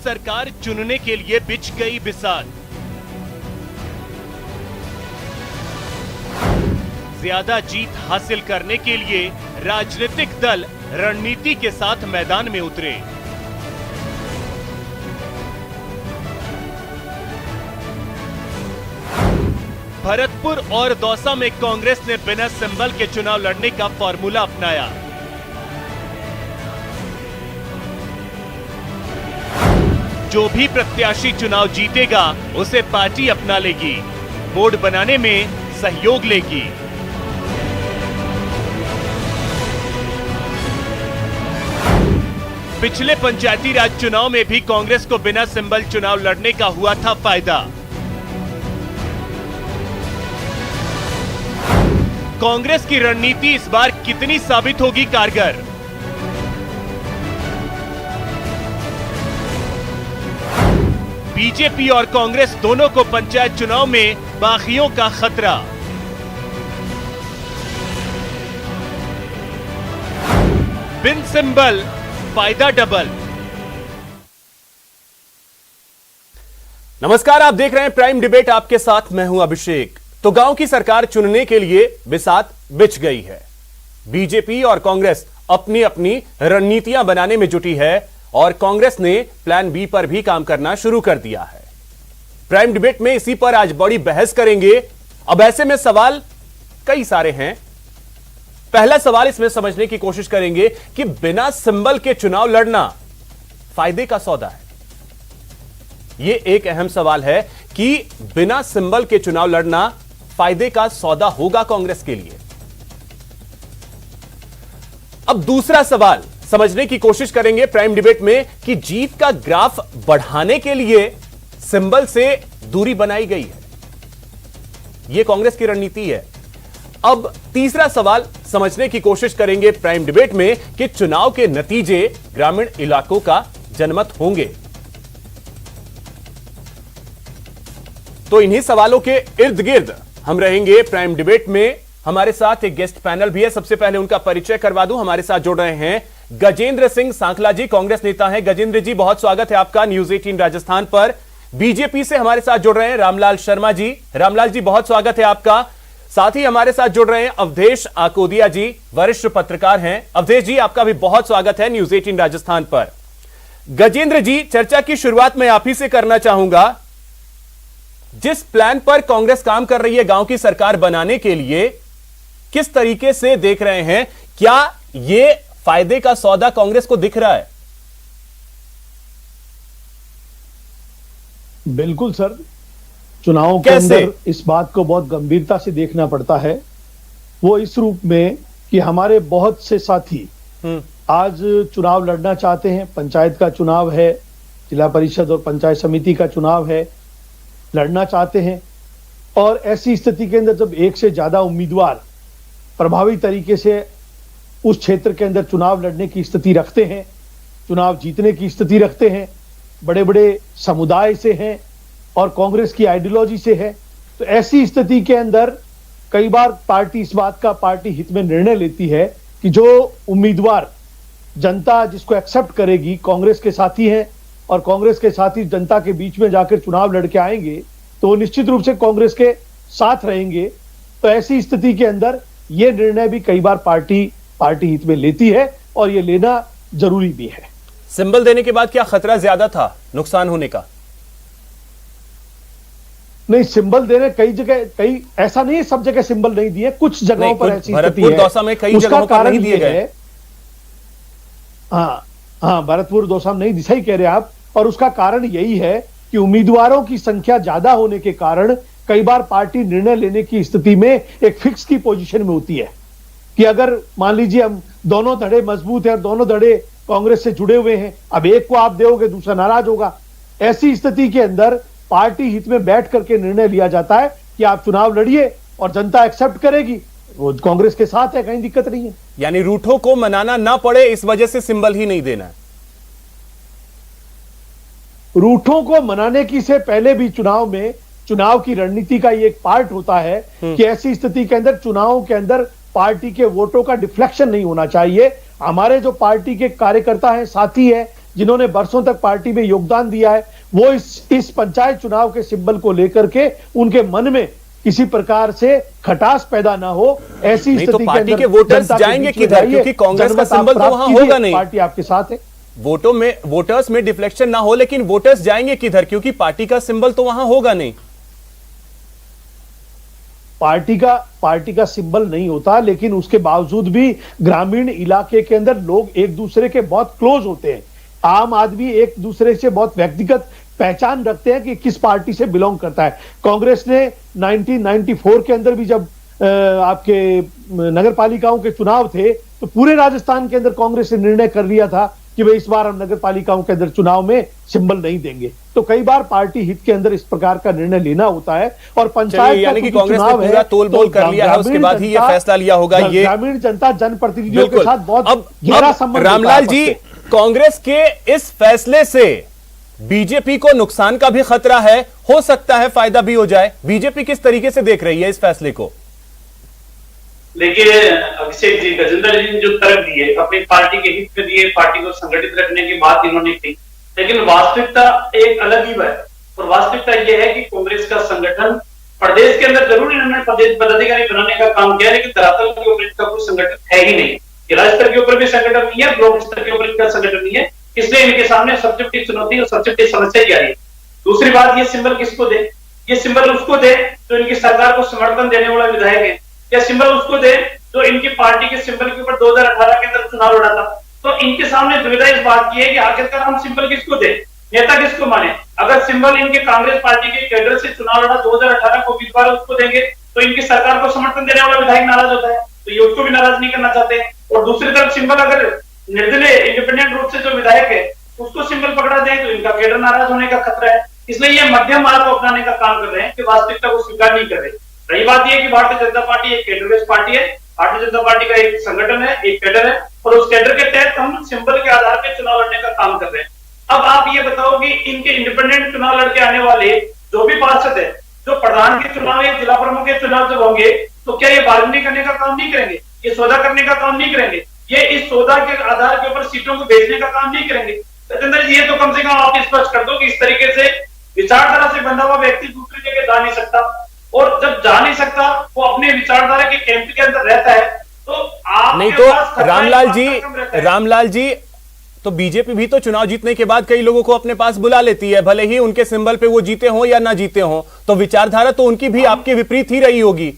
सरकार चुनने के लिए बिछ गई बिसात। ज्यादा जीत हासिल करने के लिए राजनीतिक दल रणनीति के साथ मैदान में उतरे। भरतपुर और दौसा में कांग्रेस ने बिना सिंबल के चुनाव लड़ने का फॉर्मूला अपनाया। जो भी प्रत्याशी चुनाव जीतेगा उसे पार्टी अपना लेगी, बोर्ड बनाने में सहयोग लेगी। पिछले पंचायती राज चुनाव में भी कांग्रेस को बिना सिंबल चुनाव लड़ने का हुआ था फायदा। कांग्रेस की रणनीति इस बार कितनी साबित होगी कारगर? बीजेपी और कांग्रेस दोनों को पंचायत चुनाव में बागियों का खतरा। बिन सिंबल फायदा डबल। नमस्कार, आप देख रहे हैं प्राइम डिबेट, आपके साथ मैं हूं अभिषेक। तो गांव की सरकार चुनने के लिए बिसात बिछ गई है। बीजेपी और कांग्रेस अपनी अपनी रणनीतियां बनाने में जुटी है और कांग्रेस ने प्लान बी पर भी काम करना शुरू कर दिया है। प्राइम डिबेट में इसी पर आज बड़ी बहस करेंगे। अब ऐसे में सवाल कई सारे हैं। पहला सवाल इसमें समझने की कोशिश करेंगे कि बिना सिंबल के चुनाव लड़ना फायदे का सौदा है। यह एक अहम सवाल है कि बिना सिंबल के चुनाव लड़ना फायदे का सौदा होगा कांग्रेस के लिए। अब दूसरा सवाल समझने की कोशिश करेंगे प्राइम डिबेट में कि जीत का ग्राफ बढ़ाने के लिए सिंबल से दूरी बनाई गई है। यह कांग्रेस की रणनीति है। अब तीसरा सवाल समझने की कोशिश करेंगे प्राइम डिबेट में कि चुनाव के नतीजे ग्रामीण इलाकों का जनमत होंगे। तो इन्हीं सवालों के इर्द गिर्द हम रहेंगे प्राइम डिबेट में। हमारे साथ एक गेस्ट पैनल भी है। सबसे पहले उनका परिचय करवा दूं। हमारे साथ जुड़ रहे हैं गजेंद्र सिंह सांखला जी, कांग्रेस नेता हैं। गजेंद्र जी, बहुत स्वागत है आपका न्यूज 18 राजस्थान पर। बीजेपी से हमारे साथ जुड़ रहे हैं रामलाल शर्मा जी। रामलाल जी, बहुत स्वागत है आपका। साथ ही हमारे साथ जुड़ रहे हैं अवधेश आकोदिया जी, वरिष्ठ पत्रकार हैं। अवधेश जी, आपका भी बहुत स्वागत है न्यूज 18 राजस्थान पर। गजेंद्र जी, चर्चा की शुरुआत मैं आप ही से करना चाहूंगा। जिस प्लान पर कांग्रेस काम कर रही है गांव की सरकार बनाने के लिए, किस तरीके से देख रहे हैं? क्या यह फायदे का सौदा कांग्रेस को दिख रहा है? बिल्कुल सर, चुनावों के अंदर इस बात को बहुत गंभीरता से देखना पड़ता है। वो इस रूप में कि हमारे बहुत से साथी आज चुनाव लड़ना चाहते हैं। पंचायत का चुनाव है, जिला परिषद और पंचायत समिति का चुनाव है, लड़ना चाहते हैं। और ऐसी स्थिति के अंदर जब एक से ज्यादा उम्मीदवार प्रभावी तरीके से उस क्षेत्र के अंदर चुनाव लड़ने की स्थिति रखते हैं, चुनाव जीतने की स्थिति रखते हैं, बड़े बड़े समुदाय से हैं और कांग्रेस की आइडियोलॉजी से है, तो ऐसी स्थिति के अंदर कई बार पार्टी इस बात का पार्टी हित में निर्णय लेती है कि जो उम्मीदवार जनता जिसको एक्सेप्ट करेगी, कांग्रेस के साथी हैं और कांग्रेस के साथी जनता के बीच में जाकर चुनाव लड़के आएंगे तो वो निश्चित रूप से कांग्रेस के साथ रहेंगे। तो ऐसी स्थिति के अंदर यह निर्णय भी कई बार पार्टी हित में लेती है और यह लेना जरूरी भी है। सिंबल देने के बाद क्या खतरा ज्यादा था नुकसान होने का? नहीं, सिंबल देने कई ऐसा नहीं है सब जगह सिंबल नहीं दिए, कुछ जगहों पर ऐसी स्थिति है। दौसा में कई जगहों पर नहीं दिए गए। हाँ, भरतपुर दौसा में नहीं, सही कह रहे आप। और उसका कारण यही है कि उम्मीदवारों की संख्या ज्यादा होने के कारण कई बार पार्टी निर्णय लेने की स्थिति में एक फिक्स की पोजीशन में होती है कि अगर मान लीजिए हम दोनों धड़े मजबूत हैं और दोनों धड़े कांग्रेस से जुड़े हुए हैं, अब एक को आप दोगे दूसरा नाराज होगा। ऐसी स्थिति के अंदर पार्टी हित में बैठ करके निर्णय लिया जाता है कि आप चुनाव लड़िए और जनता एक्सेप्ट करेगी, वो कांग्रेस के साथ है, कहीं दिक्कत नहीं है। यानी रूठों को मनाना ना पड़े इस वजह से सिंबल ही नहीं देना है। रूठों को मनाने की से पहले भी चुनाव में चुनाव की रणनीति का ये एक पार्ट होता है कि ऐसी स्थिति के अंदर चुनाव के अंदर पार्टी के वोटों का डिफ्लेक्शन नहीं होना चाहिए। हमारे जो पार्टी के कार्यकर्ता हैं, साथी हैं, जिन्होंने बरसों तक पार्टी में योगदान दिया है, वो इस पंचायत चुनाव के सिंबल को लेकर के उनके मन में किसी प्रकार से खटास पैदा ना हो, ऐसी स्थिति तो के पार्टी अंदर के वोटर्स जाएंगे किधर, क्योंकि कांग्रेस का सिंबल तो वहां होगा नहीं। पार्टी आपके साथ है, वोटर्स में डिफ्लेक्शन ना हो, लेकिन वोटर्स जाएंगे किधर, क्योंकि पार्टी का सिंबल तो वहां होगा नहीं। पार्टी का सिंबल नहीं होता, लेकिन उसके बावजूद भी ग्रामीण इलाके के अंदर लोग एक दूसरे के बहुत क्लोज होते हैं। आम आदमी एक दूसरे से बहुत व्यक्तिगत पहचान रखते हैं कि किस पार्टी से बिलोंग करता है। कांग्रेस ने 1994 के अंदर भी जब आपके नगर पालिकाओं के चुनाव थे, तो पूरे राजस्थान के अंदर कांग्रेस ने निर्णय कर लिया था कि भाई इस बार हम नगर पालिकाओं के अंदर चुनाव में सिंबल नहीं देंगे। तो कई बार पार्टी हित के अंदर इस प्रकार का निर्णय लेना होता है, और पंचायत यानी कि कांग्रेस ने पूरा तोल-मोल कर लिया है, उसके बाद ही ये फैसला लिया होगा। ये ग्रामीण जनता जनप्रतिनिधियों के साथ बहुत गहरा संबंध। रामलाल जी, कांग्रेस के इस फैसले से बीजेपी को नुकसान का भी खतरा है, हो सकता है फायदा भी हो जाए। बीजेपी किस तरीके से देख रही है इस फैसले को? देखिए अभिषेक जी, गजेंद्र जी ने जो तर्क दिए अपनी पार्टी के हित में दिए, पार्टी को संगठित रखने की बात इन्होंने की, लेकिन वास्तविकता एक अलग ही है। और वास्तविकता यह है कि कांग्रेस का संगठन प्रदेश के अंदर जरूर इन्होंने प्रदेश पदाधिकारी बनाने का काम किया, लेकिन धरातल के ऊपर इसका कोई संगठन है ही नहीं। राज्य स्तर के ऊपर भी संगठन नहीं है, ब्लॉक स्तर के ऊपर इनका संगठन नहीं है, इसलिए इनके सामने सबसे बड़ी चुनौती और सबसे बड़ी समस्या क्या है। दूसरी बात, ये सिंबल किसको दे? ये सिंबल उसको दे जो इनकी सरकार को समर्थन देने वाला विधायक है, या सिंबल उसको दे जो इनकी पार्टी के सिंबल के ऊपर 2018 के अंदर चुनाव लड़ा था। तो इनके सामने दुविधा इस बात की है कि आखिरकार हम सिंबल किसको दे, नेता किसको माने। अगर सिंबल इनके कांग्रेस पार्टी के कैडर से चुनाव लड़ा 2018 को उम्मीदवार उसको देंगे, तो इनकी सरकार को समर्थन देने वाला विधायक नाराज होता है, तो ये उसको भी नाराज नहीं करना चाहते। और दूसरी तरफ सिंबल अगर निर्दलीय इंडिपेंडेंट रूप से जो विधायक है उसको सिंबल पकड़ा दें, तो इनका कैडर नाराज होने का खतरा है। इसलिए ये मध्यम मार्ग को अपनाने का काम कर रहे हैं कि वास्तविकता को स्वीकार नहीं कर रहे। रही बात यह कि भारतीय जनता पार्टी एक कैडर बेस्ड पार्टी है, भारतीय जनता पार्टी का एक संगठन है, एक कैडर है, और उस कैडर के तहत हम सिंबल के आधार पर चुनाव लड़ने का काम कर रहे हैं। अब आप ये बताओ कि इनके इंडिपेंडेंट चुनाव लड़के आने वाले जो भी पार्षद है, जो प्रधान के चुनाव या जिला प्रमुख के चुनाव जब होंगे, तो क्या ये बार्गेनिंग करने का काम नहीं करेंगे, ये सौदा करने का काम नहीं करेंगे, ये इस सौदा के आधार के ऊपर सीटों को बेचने का काम नहीं करेंगे? सत्येंद्र जी, ये तो कम से कम आप स्पष्ट कर दो कि इस तरीके से विचारधारा से बंधा हुआ व्यक्ति दूसरी जगह जा नहीं सकता, और जब जा नहीं सकता वो अपने विचारधारा के कैंप के अंदर रहता है, तो आप नहीं तो रामलाल जी, तो बीजेपी भी तो चुनाव जीतने के बाद कई लोगों को अपने पास बुला लेती है, भले ही उनके सिंबल पे वो जीते हों या ना जीते हों, तो विचारधारा तो उनकी भी आपके विपरीत ही रही होगी।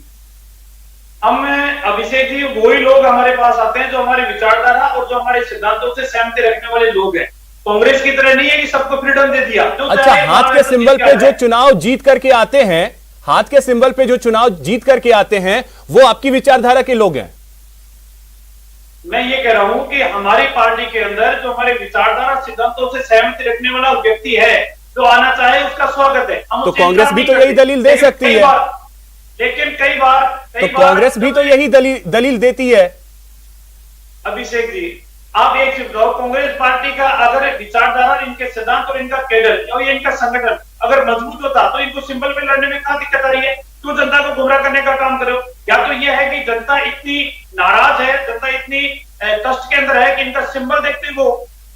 हम अभिषेक जी, वही लोग हमारे पास आते हैं जो हमारे विचारधारा और जो हमारे सिद्धांतों से सहमति रखने वाले लोग हैं। कांग्रेस की तरह नहीं है कि सबको फ्रीडम दे दिया। अच्छा, हाथ के सिंबल पे जो चुनाव जीत करके आते हैं, हाथ के सिंबल पे जो चुनाव जीत करके आते हैं, वो आपकी विचारधारा के लोग हैं। मैं ये कह रहा हूं कि हमारी पार्टी के अंदर जो हमारे विचारधारा सिद्धांतों से सहमति रखने वाला व्यक्ति है, जो आना चाहे उसका स्वागत है। तो कांग्रेस भी तो यही दलील दे सकती है, लेकिन कई बार तो कांग्रेस भी तो यही दलील देती है। अभिषेक जी, आप एक चीज बताओ, कांग्रेस पार्टी का अगर विचारधारा, इनके सिद्धांत और इनका कैडर और इनका संगठन अगर मजबूत होता, तो इनको सिंबल पे लड़ने में क्या दिक्कत आ रही है? क्यों जनता को गुमराह करने का काम करो? या तो यह है कि जनता इतनी नाराज है, जनता इतनी कष्ट के अंदर है कि इनका सिंबल देखते वो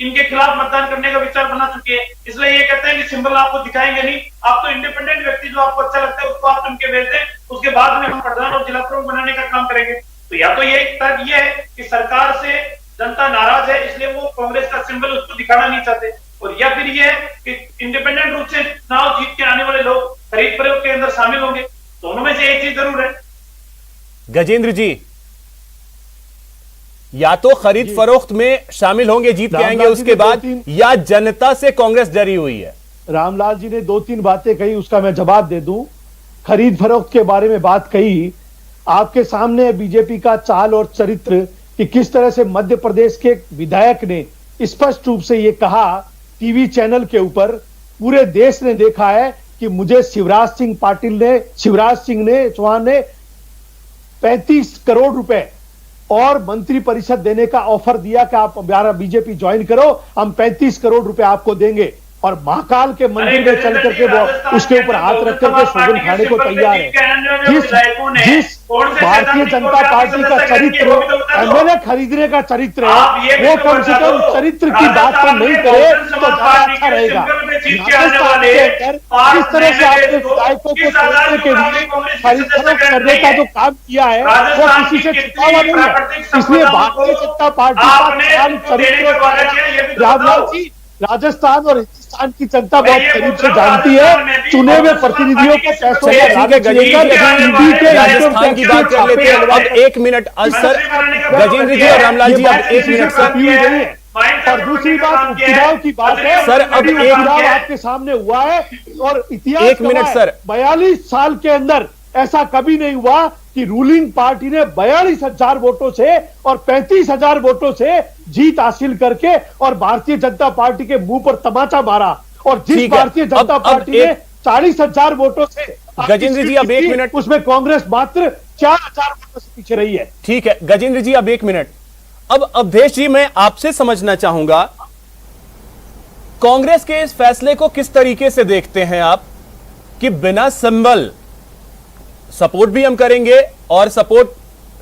इनके खिलाफ मतदान करने का विचार बना चुके हैं, इसलिए ये कहते हैं कि सिंबल आपको दिखाएंगे नहीं, आप तो इंडिपेंडेंट व्यक्ति जो आपको अच्छा लगता है उसको आप चुन के भेज दें, उसके बाद में हम प्रधान और जिला प्रमुख बनाने का काम करेंगे। तो या तो ये तर्क ये है कि सरकार से जनता नाराज है, इसलिए वो कांग्रेस का सिंबल उसको दिखाना नहीं चाहते, और या फिर ये है कि इंडिपेंडेंट रूप से चुनाव जीत के आने वाले लोग खरीद फरोख्त के अंदर शामिल होंगे। दोनों में से एक चीज जरूर है। गजेंद्र जी, या तो खरीद फरोख्त में शामिल होंगे, जीत के आएंगे उसके बाद, या जनता से कांग्रेस डरी हुई है। रामलाल जी ने 2-3 बातें कही, उसका मैं जवाब दे दूं। खरीद फरोख्त के बारे में बात कही, आपके सामने बीजेपी का चाल और चरित्र कि किस तरह से मध्य प्रदेश के विधायक ने स्पष्ट रूप से यह कहा टीवी चैनल के ऊपर, पूरे देश ने देखा है कि मुझे शिवराज सिंह चौहान ने 35 करोड़ रुपए और मंत्री परिषद देने का ऑफर दिया कि आप बीजेपी ज्वाइन करो, हम 35 करोड़ रुपए आपको देंगे। और महाकाल के मंदिर में चल करके वो उसके ऊपर हाथ रख करके शोभन खाने को तैयार है। जिस भारतीय जनता पार्टी का चरित्र एमएलए खरीदने का चरित्र है, वो कम से कम चरित्र की बात तो नहीं करे तो ज्यादा अच्छा रहेगा। राजस्थान के अंदर किस तरह से आपने विधायकों को तोड़ने के लिए खरीद करने का जो काम किया है वो किसी से छुपा हुआ नहीं है। इसलिए भारतीय जनता पार्टी का चरित्र रामलाल जी राजस्थान और हिंदुस्तान की जनता बहुत करीब से जानती है। चुने हुए प्रतिनिधियों को पैसों राजस्थान की बात कर लेते हैं। अब 1 मिनट सर, गजेंद्र जी और रामलाल जी, अब 1 मिनट सर। और दूसरी बात उपचुनाव की बात है सर, अब एक चुनाव आपके सामने हुआ है और इतिहास 1 मिनट सर। 42 साल के अंदर ऐसा कभी नहीं हुआ कि रूलिंग पार्टी ने 42,000 वोटों से और 35,000 वोटों से जीत हासिल करके और भारतीय जनता पार्टी के मुंह पर तमाचा मारा। और जिस भारतीय जनता पार्टी ने 40,000 वोटों से गजेंद्र जी अब 1 मिनट, उसमें कांग्रेस मात्र 4,000 वोटों से पीछे रही है। ठीक है गजेंद्र जी, अब 1 मिनट। अब अवधेश जी, मैं आपसे समझना चाहूंगा कांग्रेस के इस फैसले को किस तरीके से देखते हैं आप कि बिना सिंबल सपोर्ट भी हम करेंगे और सपोर्ट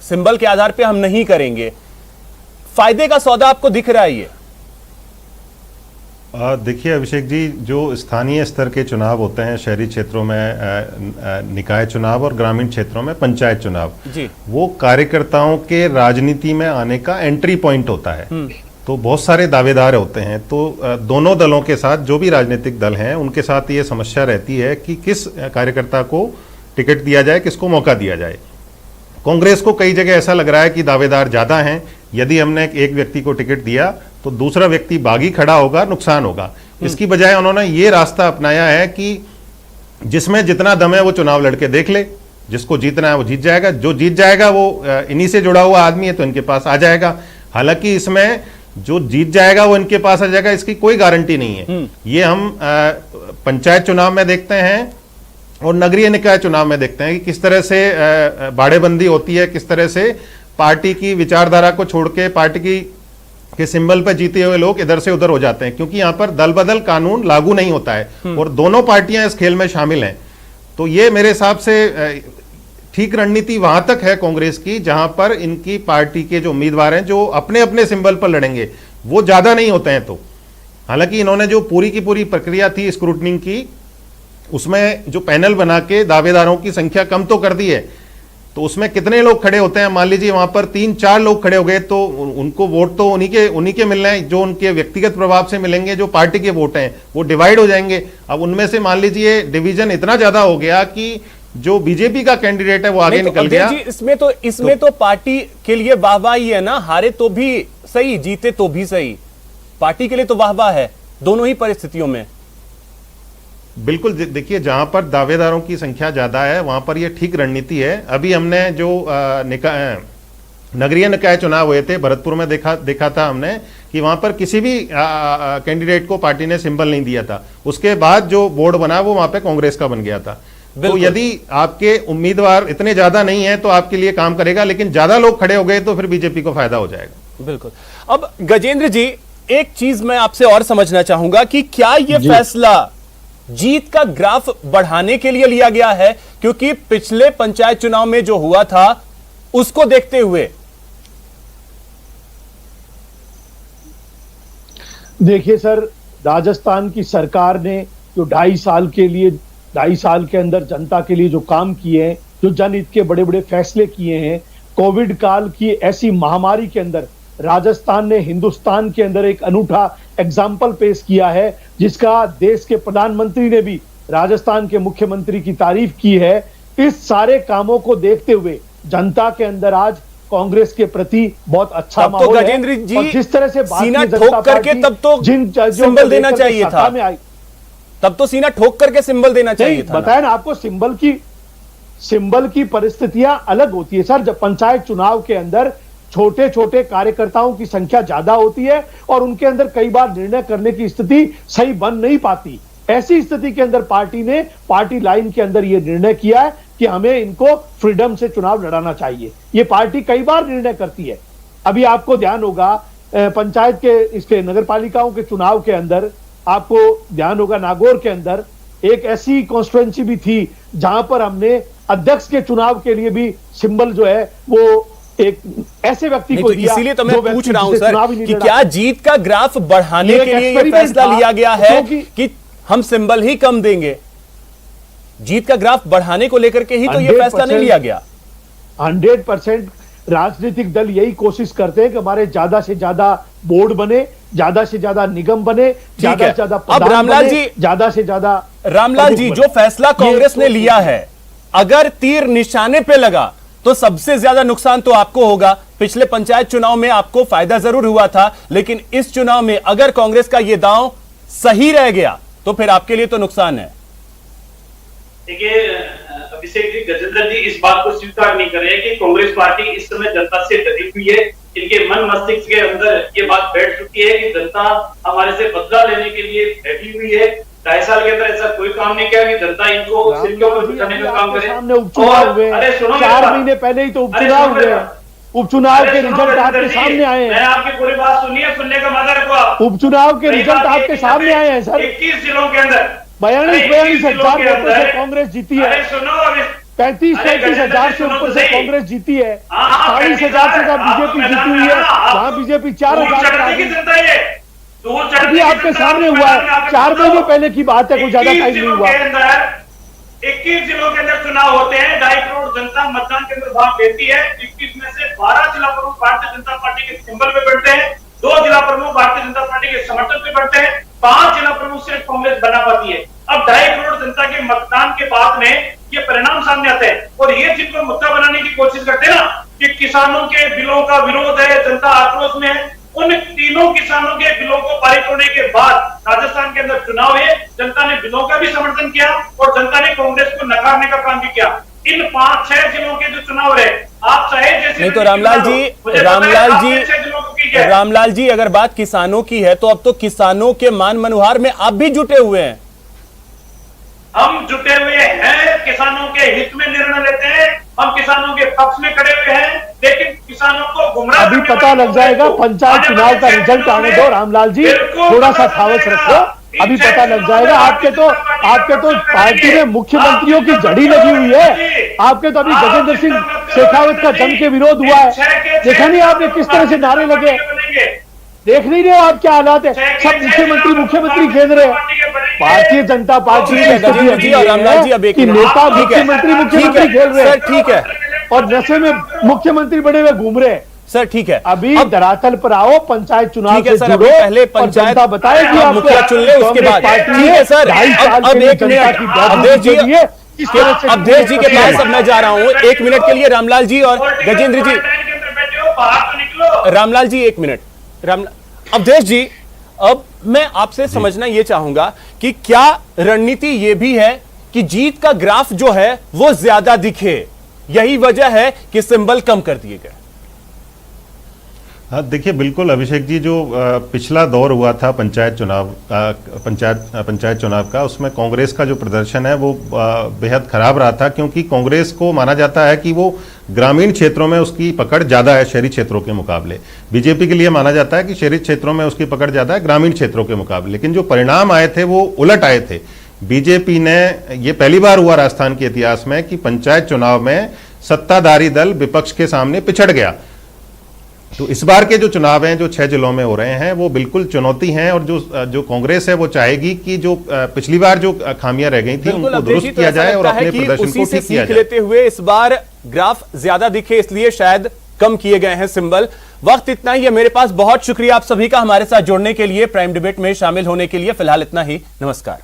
सिंबल के आधार पे हम नहीं करेंगे, फायदे का सौदा आपको दिख रहा है ये? देखिए अभिषेक जी, जो स्थानीय स्तर के चुनाव होते हैं शहरी क्षेत्रों में निकाय चुनाव और ग्रामीण क्षेत्रों में पंचायत चुनाव जी, वो कार्यकर्ताओं के राजनीति में आने का एंट्री पॉइंट होता है। तो बहुत सारे दावेदार होते हैं, तो दोनों दलों के साथ जो भी राजनीतिक दल हैं उनके साथ ये समस्या रहती है कि किस कार्यकर्ता को टिकट दिया जाए, किसको मौका दिया जाए। कांग्रेस को कई जगह ऐसा लग रहा है कि दावेदार ज्यादा हैं, यदि हमने एक व्यक्ति को टिकट दिया तो दूसरा व्यक्ति बागी खड़ा होगा, नुकसान होगा। इसकी बजाय उन्होंने ये रास्ता अपनाया है कि जिसमें जितना दम है वो चुनाव लड़के देख ले, जिसको जीतना है वो जीत जाएगा, जो जीत जाएगा वो इन्हीं से जुड़ा हुआ आदमी है तो इनके पास आ जाएगा। हालांकि इसमें जो जीत जाएगा वो इनके पास आ जाएगा, इसकी कोई गारंटी नहीं है। ये हम पंचायत चुनाव में देखते हैं और नगरीय निकाय चुनाव में देखते हैं कि किस तरह से बाड़ेबंदी होती है, किस तरह से पार्टी की विचारधारा को छोड़ के पार्टी के सिंबल पर जीते हुए लोग इधर से उधर हो जाते हैं, क्योंकि यहां पर दल बदल कानून लागू नहीं होता है और दोनों पार्टियां इस खेल में शामिल हैं। तो ये मेरे हिसाब से ठीक रणनीति वहां तक है कांग्रेस की, जहां पर इनकी पार्टी के जो उम्मीदवार हैं जो अपने अपने सिंबल पर लड़ेंगे वो ज्यादा नहीं होते हैं। तो हालांकि इन्होंने जो पूरी की पूरी प्रक्रिया थी स्क्रूटनिंग की, उसमें जो पैनल बना के दावेदारों की संख्या कम तो कर दी है, तो उसमें कितने लोग खड़े होते हैं? मान लीजिए वहां पर 3-4 लोग खड़े हो गए तो उनको वोट तो उन्हीं के मिलने हैं जो उनके व्यक्तिगत प्रभाव से मिलेंगे, जो पार्टी के वोट हैं वो डिवाइड हो जाएंगे। अब उनमें से मान लीजिए डिवीजन इतना ज्यादा हो गया कि जो बीजेपी का कैंडिडेट है वो आगे निकल गया। इसमें तो पार्टी के लिए वाहवाह ही है ना, हारे तो भी सही, जीते तो भी सही, पार्टी के लिए तो वाहवाह है दोनों ही परिस्थितियों में। बिल्कुल, देखिए जहां पर दावेदारों की संख्या ज्यादा है वहां पर यह ठीक रणनीति है। अभी हमने जो नगरीय निकाय चुनाव हुए थे भरतपुर में देखा था हमने कि वहां पर किसी भी कैंडिडेट को पार्टी ने सिंबल नहीं दिया था। उसके बाद जो बोर्ड बना वो वहां पे कांग्रेस का बन गया था। तो यदि आपके उम्मीदवार इतने ज्यादा नहीं है तो आपके लिए काम करेगा, लेकिन ज्यादा लोग खड़े हो गए तो फिर बीजेपी को फायदा हो जाएगा। बिल्कुल। अब गजेंद्र जी, एक चीज मैं आपसे और समझना चाहूंगा कि क्या यह फैसला जीत का ग्राफ बढ़ाने के लिए लिया गया है? क्योंकि पिछले पंचायत चुनाव में जो हुआ था उसको देखते हुए। देखिए सर, राजस्थान की सरकार ने जो 2.5 साल के अंदर जनता के लिए जो काम किए हैं, जो जनहित के बड़े बड़े फैसले किए हैं, कोविड काल की ऐसी महामारी के अंदर राजस्थान ने हिंदुस्तान के अंदर एक अनूठा एग्जाम्पल पेश किया है, जिसका देश के प्रधानमंत्री ने भी राजस्थान के मुख्यमंत्री की तारीफ की है। इस सारे कामों को देखते हुए जनता के अंदर आज कांग्रेस के प्रति बहुत अच्छा माहौल है। गजेंद्र जी, और जिस तरह से सीना ठोक करके तब तो सिंबल देना चाहिए था, तब तो सीना ठोक करके सिंबल देना चाहिए था। बताया ना आपको, सिंबल की परिस्थितियां अलग होती है सर। जब पंचायत चुनाव के अंदर छोटे छोटे कार्यकर्ताओं की संख्या ज्यादा होती है और उनके अंदर कई बार निर्णय करने की स्थिति सही बन नहीं पाती, ऐसी स्थिति के अंदर पार्टी ने पार्टी लाइन के अंदर यह निर्णय किया है कि हमें इनको फ्रीडम से चुनाव लड़ाना चाहिए। ये पार्टी कई बार निर्णय करती है। अभी आपको ध्यान होगा पंचायत के इसके नगर पालिकाओं के चुनाव के अंदर आपको ध्यान होगा नागौर के अंदर एक ऐसी कॉन्स्टिट्यूएंसी भी थी जहां पर हमने अध्यक्ष के चुनाव के लिए भी सिंबल जो है वो एक ऐसे व्यक्ति को दिया। इसीलिए तो मैं जो पूछ व्यक्ति रहा हूं जिसे सर चुनाव ही नहीं कि लड़ा। क्या जीत का ग्राफ बढ़ाने के लिए ये फैसला लिया गया है कि हम सिंबल ही कम देंगे? जीत का ग्राफ बढ़ाने को लेकर के ही तो ये फैसला नहीं लिया गया। 100% राजनीतिक दल यही कोशिश करते हैं कि हमारे ज्यादा से ज्यादा बोर्ड बने, ज्यादा से ज्यादा निगम बने, ज्यादा से ज्यादा अब रामलाल जी, ज्यादा से ज्यादा रामलाल जी, जो फैसला कांग्रेस ने लिया है, अगर तीर निशाने पे लगा तो सबसे ज्यादा नुकसान तो आपको होगा। पिछले पंचायत चुनाव में आपको फायदा जरूर हुआ था, लेकिन इस चुनाव में अगर कांग्रेस का यह दांव सही रह गया तो फिर आपके लिए तो नुकसान है। देखिए अभिषेक जी, गजेंद्र जी इस बात को स्वीकार नहीं कर रहे कि कांग्रेस पार्टी इस समय जनता से डरी हुई है। इनके मन मस्तिष्क के अंदर ये बात बैठ चुकी है कि जनता हमारे से बदला लेने के लिए बैठी हुई है। 2.5 साल के अंदर ऐसा कोई काम नहीं किया कि जनता इनको सिर के ऊपर बिठाने का काम करे। सामने उपचुनाव हुए, 4 महीने पहले ही तो उपचुनाव हुए, उपचुनाव के रिजल्ट आपके सामने आए हैं। मैं आपकी पूरी बात सुनिए, सुनने का मजा रखो। उपचुनाव के रिजल्ट आपके सामने आए हैं सर। 21 जिलों के अंदर 42 हजार वोटों से कांग्रेस जीती है। 35 हजार से ऊपर से कांग्रेस जीती है। 40,000 से ज्यादा बीजेपी जीती हुई है, वहां बीजेपी 4,000 अभी आपके सामने हुआ है। 4 महीने पहले की बात है, कोई ज्यादा टाइम नहीं हुआ। 21 जिलों के अंदर चुनाव होते हैं, 2.5 करोड़ जनता मतदान के अंदर भाग लेती है। 21 में से 12 जिला प्रमुख भारतीय जनता पार्टी के सिंबल पे बैठते हैं, 2 जिला प्रमुख भारतीय जनता पार्टी के समर्थन पे बैठते हैं, 5 जिला प्रमुख सिर्फ कांग्रेस बना पाती है। अब 2.5 करोड़ जनता के मतदान के बाद में ये परिणाम सामने आते हैं और ये जिनको मुद्दा बनाने की कोशिश करते हैं ना कि किसानों के बिलों का विरोध है, जनता आक्रोश में है, उन तीनों किसानों के बिलों को पारित होने के बाद राजस्थान के अंदर चुनाव है, जनता ने बिलों का भी समर्थन किया और जनता ने कांग्रेस को नकारने का काम भी किया। इन 5-6 जिलों के जो चुनाव रहे, आप चाहे जैसे नहीं तो रामलाल जी अगर बात किसानों की है तो अब तो किसानों के मान मनुहार में आप भी जुटे हुए हैं। हम जुटे हुए हैं, किसानों के हित में निर्णय लेते हैं, हम किसानों के पक्ष में खड़े हुए हैं, लेकिन किसानों को गुमराह अभी पता लग जाएगा। पंचायत चुनाव का रिजल्ट आने दो रामलाल जी, थोड़ा सा सावध रखो, अभी पता लग जाएगा। आपके तो पार्टी में मुख्यमंत्रियों की जड़ी लगी हुई है। आपके तो अभी गजेंद्र सिंह शेखावत का जम के विरोध हुआ है, देखा नहीं आपने किस तरह से नारे लगे? देख नहीं रहे आप क्या हालात है? सब मुख्यमंत्री खेल रहे हैं। भारतीय जनता पार्टी जी और रामलाल जी अब एक नेता मुख्यमंत्री खेल रहे हैं, ठीक है, और नशे में मुख्यमंत्री बड़े हुए घूम रहे हैं। सर ठीक है, अभी धरातल पर आओ, पंचायत चुनाव से जुड़ो, पहले पंचायत बताएगी आपको, मुखिया चुन ले, उसके बाद ठीक है सर। अब 1 मिनट अवधेश जी के पास अब मैं जा रहा हूं 1 मिनट के लिए। रामलाल जी और गजेंद्र जी, रामलाल जी 1 मिनट। अवधेश जी, अब मैं आपसे समझना यह चाहूंगा कि क्या रणनीति यह भी है कि जीत का ग्राफ जो है वो ज्यादा दिखे, यही वजह है कि सिंबल कम कर दिए गए? हाँ देखिए, बिल्कुल अभिषेक जी, जो पिछला दौर हुआ था पंचायत चुनाव का, उसमें कांग्रेस का जो प्रदर्शन है वो बेहद खराब रहा था, क्योंकि कांग्रेस को माना जाता है कि वो ग्रामीण क्षेत्रों में उसकी पकड़ ज़्यादा है शहरी क्षेत्रों के मुकाबले। बीजेपी के लिए माना जाता है कि शहरी क्षेत्रों में उसकी पकड़ ज़्यादा है ग्रामीण क्षेत्रों के मुकाबले, लेकिन जो परिणाम आए थे वो उलट आए थे। बीजेपी ने, ये पहली बार हुआ राजस्थान के इतिहास में कि पंचायत चुनाव में सत्ताधारी दल विपक्ष के सामने पिछड़ गया। तो इस बार के जो चुनाव हैं, जो 6 जिलों में हो रहे हैं, वो बिल्कुल चुनौती हैं, और जो कांग्रेस है वो चाहेगी कि जो पिछली बार जो खामियां रह गई थी उनको दुरुस्त किया जाए और अपने प्रदर्शन को ठीक किया जाए। लेते हुए इस बार ग्राफ ज्यादा दिखे, इसलिए शायद कम किए गए हैं सिंबल। वक्त इतना ही है मेरे पास। बहुत शुक्रिया आप सभी का हमारे साथ जुड़ने के लिए, प्राइम डिबेट में शामिल होने के लिए। फिलहाल इतना ही, नमस्कार।